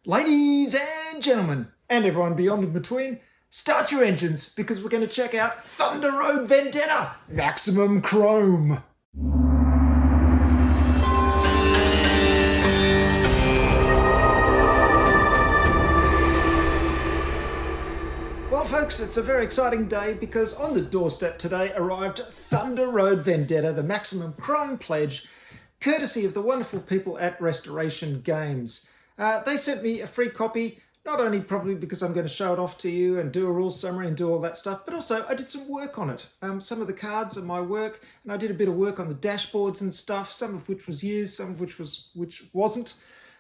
Ladies and gentlemen, and everyone beyond and between, start your engines because we're going to check out Thunder Road Vendetta Maximum Chrome. Well folks, it's a very exciting day because on the doorstep today arrived Thunder Road Vendetta, the Maximum Chrome pledge, courtesy of the wonderful people at Restoration Games. They sent me a free copy, not only probably because I'm going to show it off to you and do a rules summary and do all that stuff, but also I did some work on it. Some of the cards are my work, and I did a bit of work on the dashboards and stuff, some of which was used, some of which wasn't.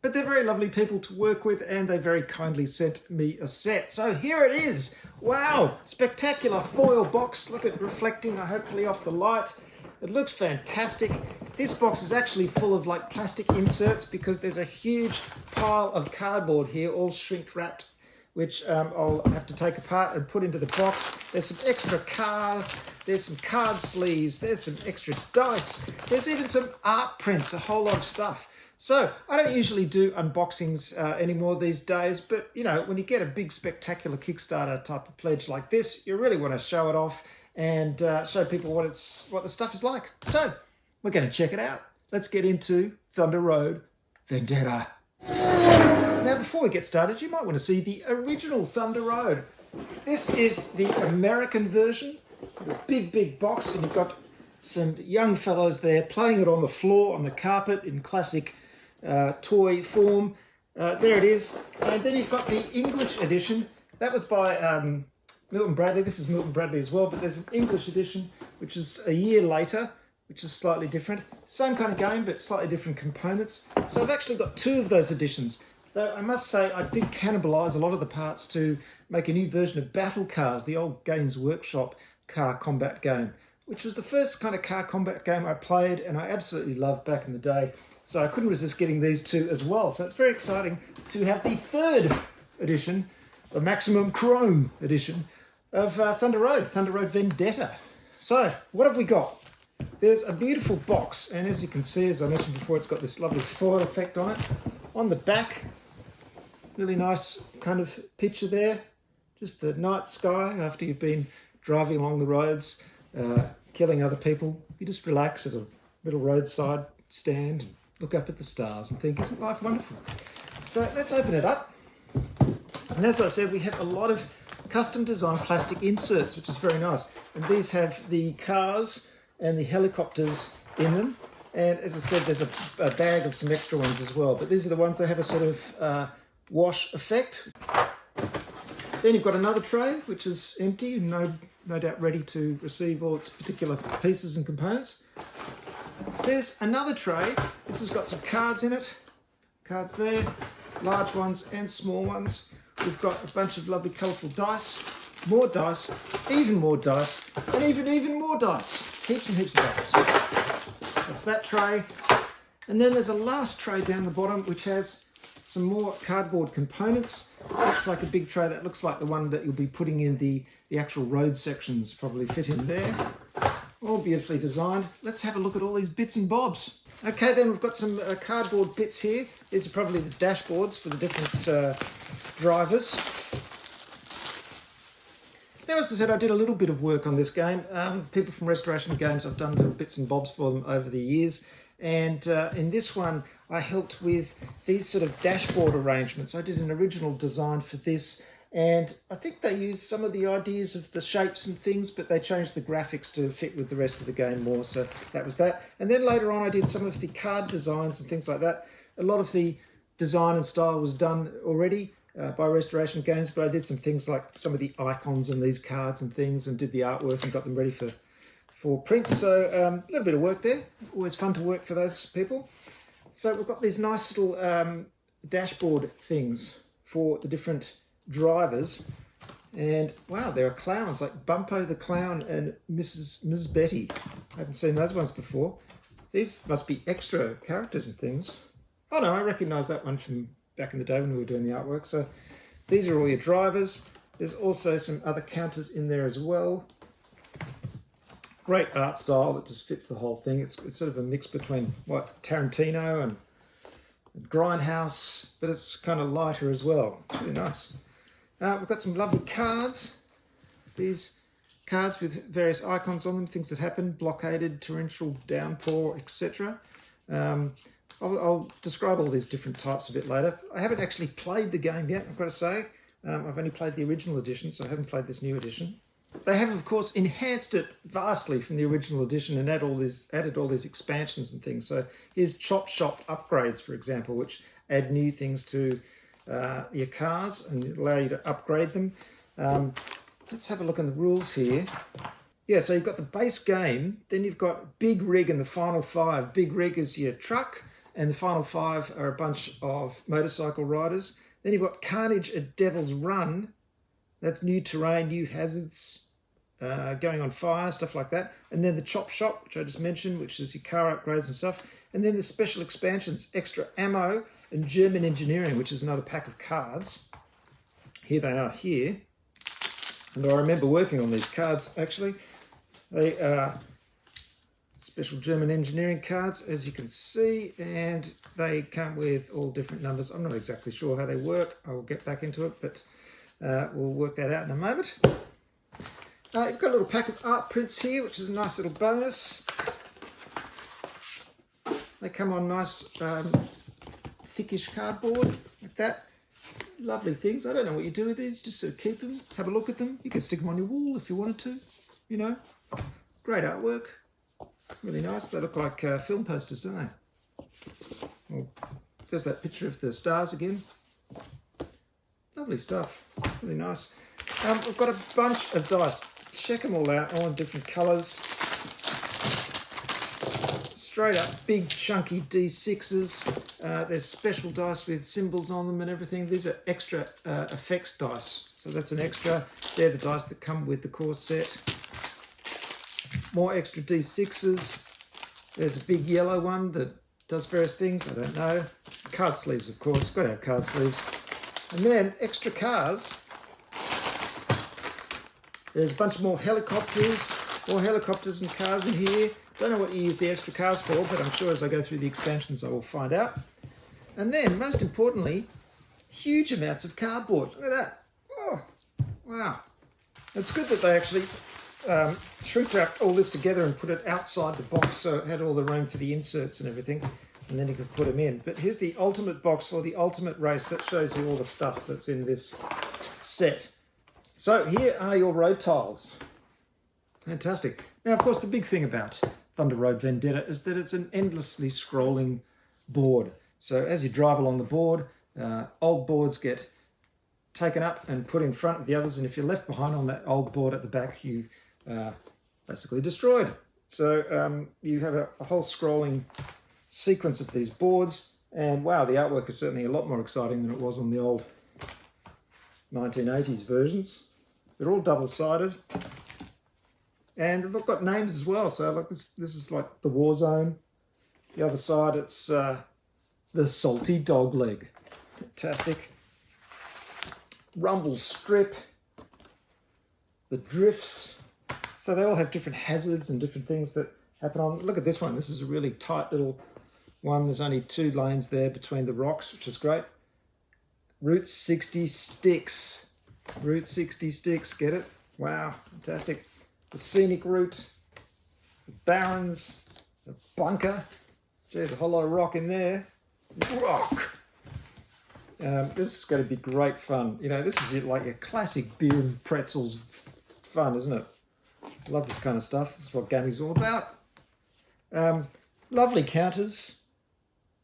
But they're very lovely people to work with, and they very kindly sent me a set. So here it is. Wow, spectacular foil box. Look at it reflecting, hopefully off the light. It looks fantastic. This box is actually full of like plastic inserts because there's a huge pile of cardboard here, all shrink wrapped, which I'll have to take apart and put into the box. There's some extra cards, there's some card sleeves, there's some extra dice, there's even some art prints, a whole lot of stuff. So I don't usually do unboxings anymore these days, but you know, when you get a big spectacular Kickstarter type of pledge like this, you really want to show it off and show people what the stuff is like. So we're going to check it out. Let's get into Thunder Road Vendetta. Now before we get started, you might want to see the original Thunder Road. This is the American version, a big box, and you've got some young fellows there playing it on the floor, on the carpet in classic toy form. There it is. And then you've got the English edition. That was by Milton Bradley. This is Milton Bradley as well, but there's an English edition which is a year later, which is slightly different. Same kind of game, but slightly different components. So I've actually got two of those editions. Though I must say I did cannibalise a lot of the parts to make a new version of Battle Cars, the old Games Workshop car combat game, which was the first kind of car combat game I played and I absolutely loved back in the day. So I couldn't resist getting these two as well. So it's very exciting to have the third edition, the Maximum Chrome edition of Thunder Road Vendetta. So what have we got? There's a beautiful box, and as you can see, as I mentioned before, it's got this lovely foil effect on it. On the back, really nice kind of picture there. Just the night sky after you've been driving along the roads, killing other people. You just relax at a little roadside stand and look up at the stars and think, isn't life wonderful? So let's open it up. And as I said, we have a lot of custom designed plastic inserts, which is very nice. And these have the cars and the helicopters in them. And as I said, there's a bag of some extra ones as well. But these are the ones that have a sort of wash effect. Then you've got another tray, which is empty, no doubt ready to receive all its particular pieces and components. There's another tray. This has got some cards in it. Cards there, large ones and small ones. We've got a bunch of lovely colourful dice, more dice, even more dice, and even more dice. Heaps and heaps of dice. That's that tray. And then there's a last tray down the bottom which has some more cardboard components. That's like a big tray that looks like the one that you'll be putting in the actual road sections, probably fit in there. All beautifully designed. Let's have a look at all these bits and bobs. Okay, then we've got some cardboard bits here. These are probably the dashboards for the different drivers. Now, as I said, I did a little bit of work on this game. People from Restoration Games, I've done little bits and bobs for them over the years. And in this one, I helped with these sort of dashboard arrangements. I did an original design for this, and I think they used some of the ideas of the shapes and things, but they changed the graphics to fit with the rest of the game more. So that was that. And then later on, I did some of the card designs and things like that. A lot of the design and style was done already by Restoration Games, but I did some things like some of the icons and these cards and things, and did the artwork and got them ready for print. So a little bit of work there. Always fun to work for those people. So we've got these nice little dashboard things for the different drivers. And wow, there are clowns like Bumpo the Clown and Ms. Betty. I haven't seen those ones before. These must be extra characters and things. Oh no, I recognise that one from back in the day when we were doing the artwork. So these are all your drivers. There's also some other counters in there as well. Great art style that just fits the whole thing. It's sort of a mix between what Tarantino and grindhouse, but it's kind of lighter as well. It's really nice. We've got some lovely cards. These cards with various icons on them, things that happen, blockaded, torrential downpour, etc. I'll describe all these different types a bit later. I haven't actually played the game yet, I've got to say. I've only played the original edition, so I haven't played this new edition. They have, of course, enhanced it vastly from the original edition and added all these expansions and things. So here's Chop Shop upgrades, for example, which add new things to your cars and allow you to upgrade them. Let's have a look in the rules here. Yeah, so you've got the base game, then you've got Big Rig and the Final Five. Big Rig is your truck, and the Final Five are a bunch of motorcycle riders. Then you've got Carnage at Devil's Run. That's new terrain, new hazards, going on fire, stuff like that. And then the Chop Shop, which I just mentioned, which is your car upgrades and stuff. And then the special expansions, Extra Ammo and German Engineering, which is another pack of cards. Here they are here. And I remember working on these cards, actually. They are special German engineering cards, as you can see, and they come with all different numbers. I'm not exactly sure how they work. I will get back into it, but we'll work that out in a moment. You've got a little pack of art prints here, which is a nice little bonus. They come on nice thickish cardboard, like that. Lovely things. I don't know what you do with these, just sort of keep them, have a look at them. You can stick them on your wall if you wanted to, you know. Great artwork. Really nice. They look like film posters, don't they? Well, there's that picture of the stars again. Lovely stuff. Really nice. We've got a bunch of dice. Check them all out, all in different colours. Straight up big chunky D6s. There's special dice with symbols on them and everything. These are extra effects dice. So that's an extra. They're the dice that come with the core set. More extra D6s. There's a big yellow one that does various things. I don't know. Card sleeves, of course. Got to have card sleeves. And then extra cars. There's a bunch more helicopters and cars in here. Don't know what you use the extra cars for, but I'm sure as I go through the expansions I will find out. And then, most importantly, huge amounts of cardboard. Look at that. Oh, wow. It's good that they actually shrink wrapped all this together and put it outside the box so it had all the room for the inserts and everything, and then you could put them in. But here's the ultimate box for the ultimate race. That shows you all the stuff that's in this set. So here are your road tiles. Fantastic. Now, of course, the big thing about Thunder Road Vendetta is that it's an endlessly scrolling board. So as you drive along the board, old boards get taken up and put in front of the others, and if you're left behind on that old board at the back, you basically destroyed. So you have a whole scrolling sequence of these boards, and wow, the artwork is certainly a lot more exciting than it was on the old 1980s versions. They're all double-sided. And they've got names as well. So like this is like the War Zone. The other side, it's the Salty Dog Leg. Fantastic. Rumble Strip. The Drifts. So they all have different hazards and different things that happen on. Look at this one. This is a really tight little one. There's only 2 lanes there between the rocks, which is great. Route 60 Sticks. Route 60 Sticks. Get it? Wow. Fantastic. The Scenic Route, the Barrens, the Bunker. Gee, there's a whole lot of rock in there. Rock! This is going to be great fun. You know, this is like a classic beer and pretzels fun, isn't it? Love this kind of stuff. This is what gaming's all about. Lovely counters.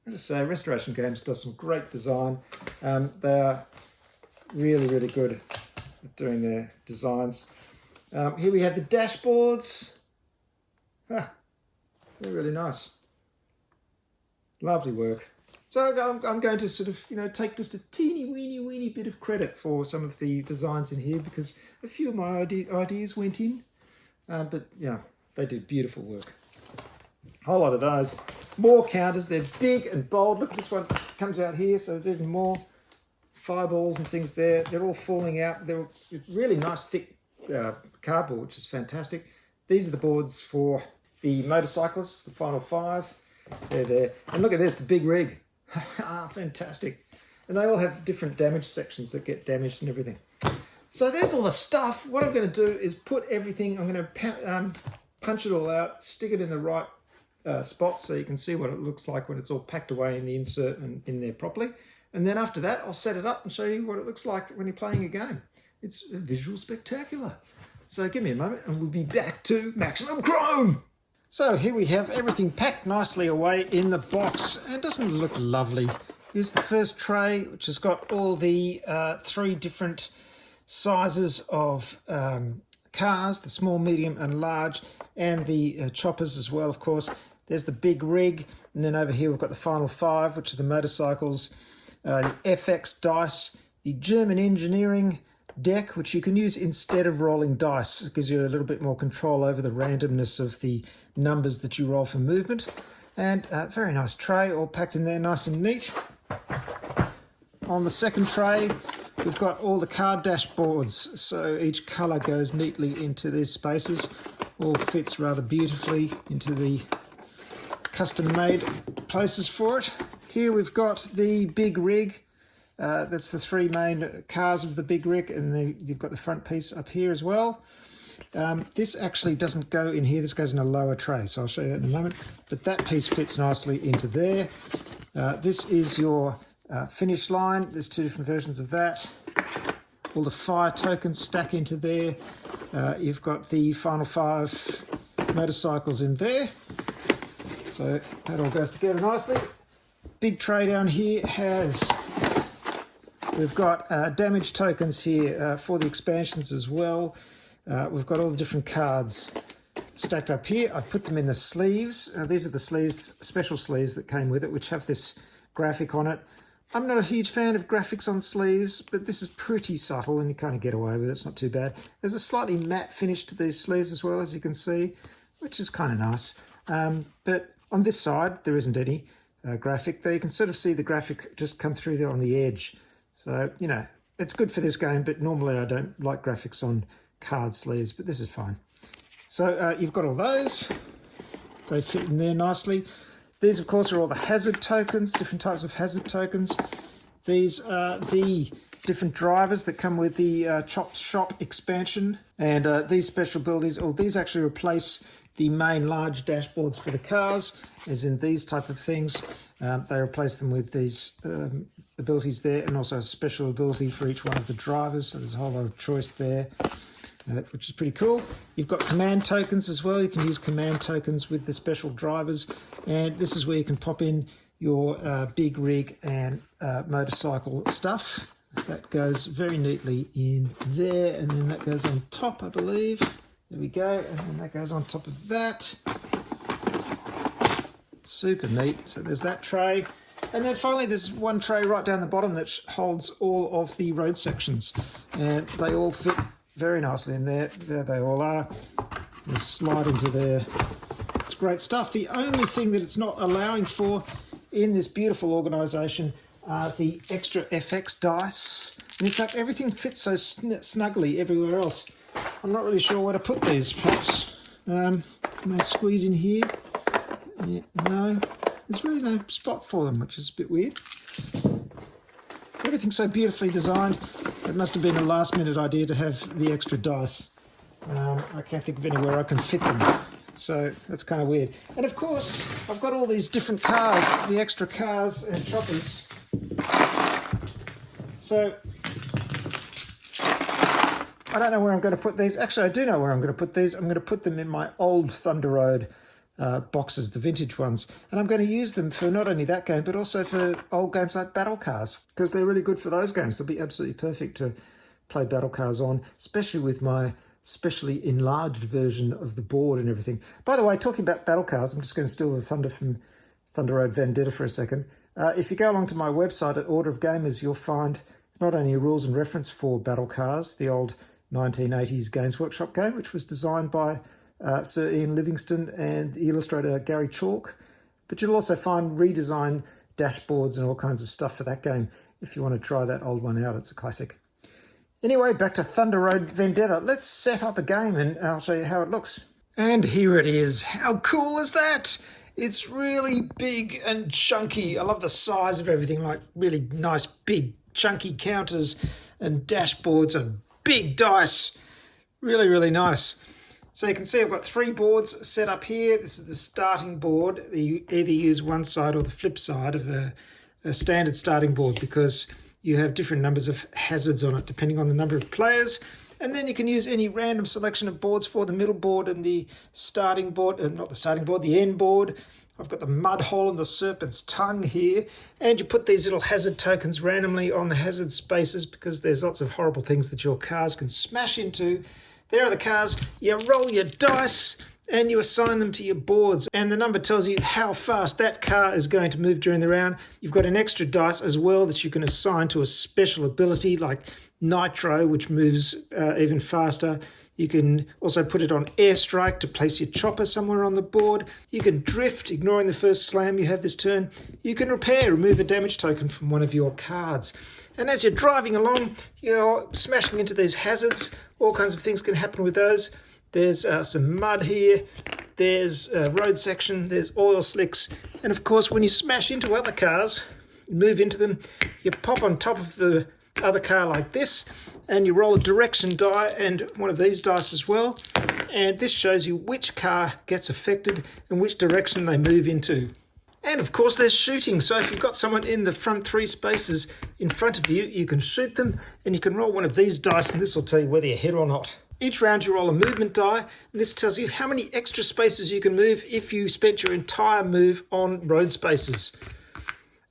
I just say, Restoration Games does some great design. They are really, really good at doing their designs. Here we have the dashboards. They're really nice. Lovely work. So I'm going to sort of, you know, take just a teeny weeny bit of credit for some of the designs in here because a few of my ideas went in. But yeah, they did beautiful work. A whole lot of those. More counters. They're big and bold. Look, this one comes out here, so there's even more fireballs and things there. They're all falling out. They're really nice, thick cardboard, which is fantastic. These are the boards for the motorcyclists, the Final Five. They're there. And look at this, the Big Rig. Ah, fantastic. And they all have different damage sections that get damaged and everything. So there's all the stuff. What I'm going to do is put everything, I'm going to punch it all out, stick it in the right spots so you can see what it looks like when it's all packed away in the insert and in there properly. And then after that, I'll set it up and show you what it looks like when you're playing a game. It's visual spectacular. So give me a moment and we'll be back to Maximum Chrome. So here we have everything packed nicely away in the box. And doesn't it look lovely? Here's the first tray, which has got all the 3 different sizes of cars, the small, medium and large, and the choppers as well, of course. There's the big rig, and then over here we've got the final 5, which are the motorcycles, the FX dice, the German engineering deck, which you can use instead of rolling dice. It gives you a little bit more control over the randomness of the numbers that you roll for movement. And a very nice tray, all packed in there nice and neat. On the second tray, we've got all the card dashboards, so each colour goes neatly into these spaces, all fits rather beautifully into the custom-made places for it. Here we've got the big rig, that's the 3 main cars of the big rig, and you've got the front piece up here as well. This actually doesn't go in here, this goes in a lower tray, so I'll show you that in a moment, but that piece fits nicely into there. This is your finish line. There's 2 different versions of that. All the fire tokens stack into there. You've got the final 5 motorcycles in there. So that all goes together nicely. Big tray down here we've got damage tokens here for the expansions as well. We've got all the different cards stacked up here. I put them in the sleeves. These are the sleeves, special sleeves that came with it, which have this graphic on it. I'm not a huge fan of graphics on sleeves, but this is pretty subtle and you kind of get away with it. It's not too bad. There's a slightly matte finish to these sleeves as well, as you can see, which is kind of nice. But on this side, there isn't any graphic there. You can sort of see the graphic just come through there on the edge. So, you know, it's good for this game, but normally I don't like graphics on card sleeves, but this is fine. So you've got all those. They fit in there nicely. These, of course, are all the hazard tokens, different types of hazard tokens. These are the different drivers that come with the Chop Shop expansion. And these special abilities, these actually replace the main large dashboards for the cars, as in these type of things. They replace them with these abilities there, and also a special ability for each one of the drivers. So there's a whole lot of choice there. Which is pretty cool. You've got command tokens as well. You can use command tokens with the special drivers, and this is where you can pop in your big rig and motorcycle stuff. That goes very neatly in there, and then that goes on top, I believe. There we go, and then that goes on top of that. Super neat. So there's that tray. And then finally there's one tray right down the bottom that holds all of the road sections, and they all fit very nicely in there. There they all are. They slide into there. It's great stuff. The only thing that it's not allowing for in this beautiful organisation are the extra FX dice. And in fact, everything fits so snugly everywhere else. I'm not really sure where to put these, perhaps. Can they squeeze in here? Yeah, no. There's really no spot for them, which is a bit weird. Everything's so beautifully designed. It must have been a last-minute idea to have the extra dice. I can't think of anywhere I can fit them. So that's kind of weird. And of course, I've got all these different cars, the extra cars and choppers. So I don't know where I'm going to put these. Actually, I do know where I'm going to put these. I'm going to put them in my old Thunder Road boxes, the vintage ones, and I'm going to use them for not only that game but also for old games like Battle Cars, because they're really good for those games. They'll be absolutely perfect to play Battle Cars on, especially with my specially enlarged version of the board and everything. By the way, talking about Battle Cars, I'm just going to steal the thunder from Thunder Road Vendetta for a second. If you go along to my website at Order of Gamers, you'll find not only a rules and reference for Battle Cars, the old 1980s Games Workshop game, which was designed by Sir Ian Livingstone and the illustrator Gary Chalk, but you'll also find redesigned dashboards and all kinds of stuff for that game if you want to try that old one out. It's a classic. Anyway, back to Thunder Road Vendetta. Let's set up a game and I'll show you how it looks. And here it is. How cool is that? It's really big and chunky. I love the size of everything, like really nice, big, chunky counters and dashboards and big dice. Really, really nice. So you can see I've got 3 boards set up here. This is the starting board. You either use one side or the flip side of the standard starting board, because you have different numbers of hazards on it depending on the number of players. And then you can use any random selection of boards for the middle board and the starting board, not the starting board, the end board. I've got the mud hole and the serpent's tongue here. And you put these little hazard tokens randomly on the hazard spaces, because there's lots of horrible things that your cars can smash into. There are the cars. You roll your dice and you assign them to your boards. And the number tells you how fast that car is going to move during the round. You've got an extra dice as well that you can assign to a special ability like Nitro, which moves even faster. You can also put it on Airstrike to place your chopper somewhere on the board. You can drift, ignoring the first slam you have this turn. You can repair, remove a damage token from one of your cards. And as you're driving along, you're smashing into these hazards. All kinds of things can happen with those. There's some mud here. There's a road section. There's oil slicks. And of course, when you smash into other cars, move into them, you pop on top of the other car like this, and you roll a direction die and one of these dice as well, and this shows you which car gets affected and which direction they move into. And of course there's shooting, so if you've got someone in the front 3 spaces in front of you, you can shoot them, and you can roll one of these dice and this will tell you whether you hit or not. Each round you roll a movement die, and this tells you how many extra spaces you can move if you spent your entire move on road spaces.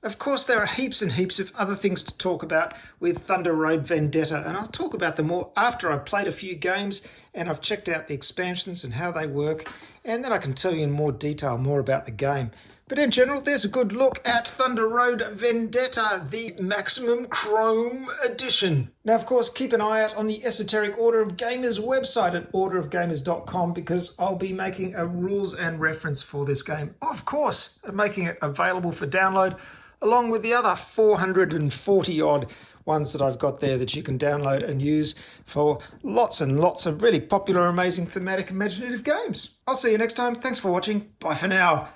Of course, there are heaps and heaps of other things to talk about with Thunder Road Vendetta, and I'll talk about them more after I've played a few games and I've checked out the expansions and how they work, and then I can tell you in more detail more about the game. But in general, there's a good look at Thunder Road Vendetta, the Maximum Chrome Edition. Now, of course, keep an eye out on the Esoteric Order of Gamers website at orderofgamers.com, because I'll be making a rules and reference for this game. Of course, making it available for download, along with the other 440 odd ones that I've got there that you can download and use for lots and lots of really popular, amazing, thematic, imaginative games. I'll see you next time. Thanks for watching. Bye for now.